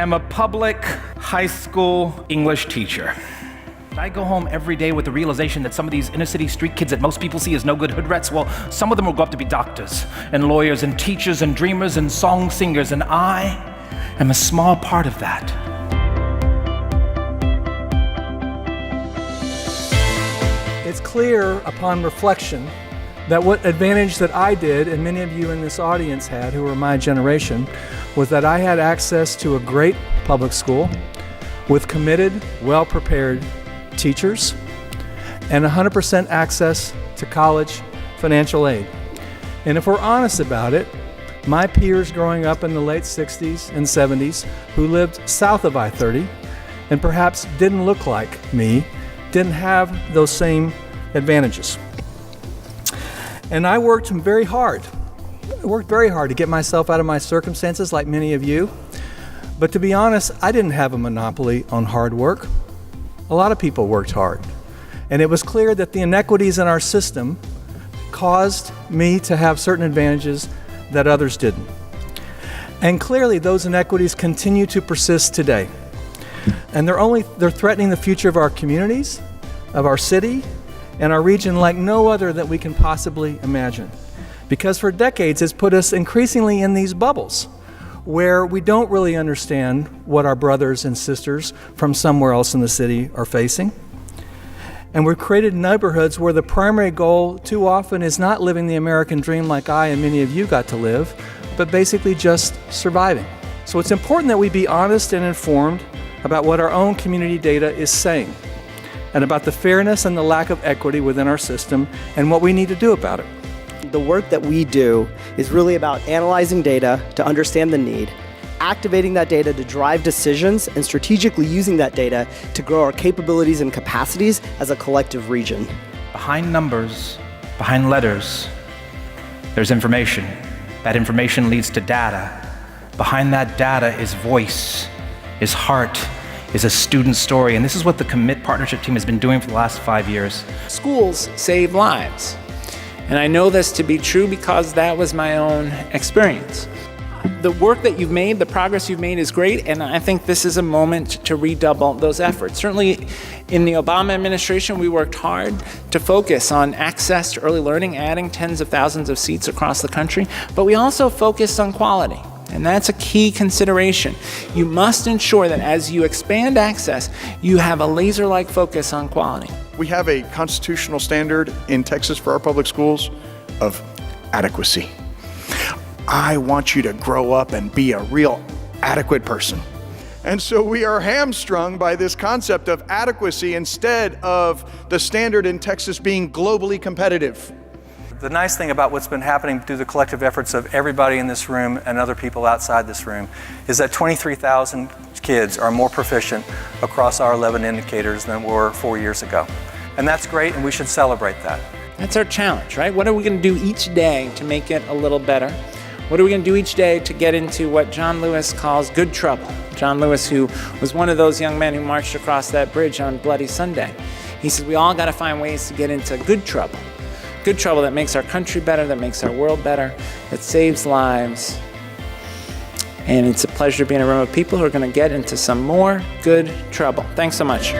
am a public high school English teacher. I go home every day with the realization that some of these inner city street kids that most people see as no good hood rats, well, some of them will grow up to be doctors and lawyers and teachers and dreamers and song singers, and I am a small part of that. It's clear upon reflection that what advantage that I did, and many of you in this audience had who were my generation, was that I had access to a great public school with committed, well-prepared teachers and 100% access to college financial aid. And if we're honest about it, my peers growing up in the late 60s and 70s who lived south of I-30 and perhaps didn't look like me, didn't have those same advantages. And I worked very hard. I worked very hard to get myself out of my circumstances like many of you. But to be honest, I didn't have a monopoly on hard work. A lot of people worked hard. And it was clear that the inequities in our system caused me to have certain advantages that others didn't. And clearly those inequities continue to persist today. And they're threatening the future of our communities, of our city, and our region like no other that we can possibly imagine. Because for decades it's put us increasingly in these bubbles where we don't really understand what our brothers and sisters from somewhere else in the city are facing. And we've created neighborhoods where the primary goal too often is not living the American dream like I and many of you got to live, but basically just surviving. So it's important that we be honest and informed about what our own community data is saying, and about the fairness and the lack of equity within our system and what we need to do about it. The work that we do is really about analyzing data to understand the need, activating that data to drive decisions, and strategically using that data to grow our capabilities and capacities as a collective region. Behind numbers, behind letters, there's information. That information leads to data. Behind that data is voice, is heart, is a student story, and this is what the Commit Partnership Team has been doing for the last 5 years. Schools save lives, and I know this to be true because that was my own experience. The work that you've made, the progress you've made is great, and I think this is a moment to redouble those efforts. Certainly in the Obama administration, we worked hard to focus on access to early learning, adding tens of thousands of seats across the country, but we also focused on quality. And that's a key consideration. You must ensure that as you expand access, you have a laser-like focus on quality. We have a constitutional standard in Texas for our public schools of adequacy. I want you to grow up and be a real adequate person. And so we are hamstrung by this concept of adequacy instead of the standard in Texas being globally competitive. The nice thing about what's been happening through the collective efforts of everybody in this room and other people outside this room is that 23,000 kids are more proficient across our 11 indicators than were 4 years ago. And that's great, and we should celebrate that. That's our challenge, right? What are we going to do each day to make it a little better? What are we going to do each day to get into what John Lewis calls good trouble? John Lewis, who was one of those young men who marched across that bridge on Bloody Sunday. He says we all got to find ways to get into good trouble. Good trouble that makes our country better, that makes our world better, that saves lives. And it's a pleasure to be in a room of people who are going to get into some more good trouble. Thanks so much.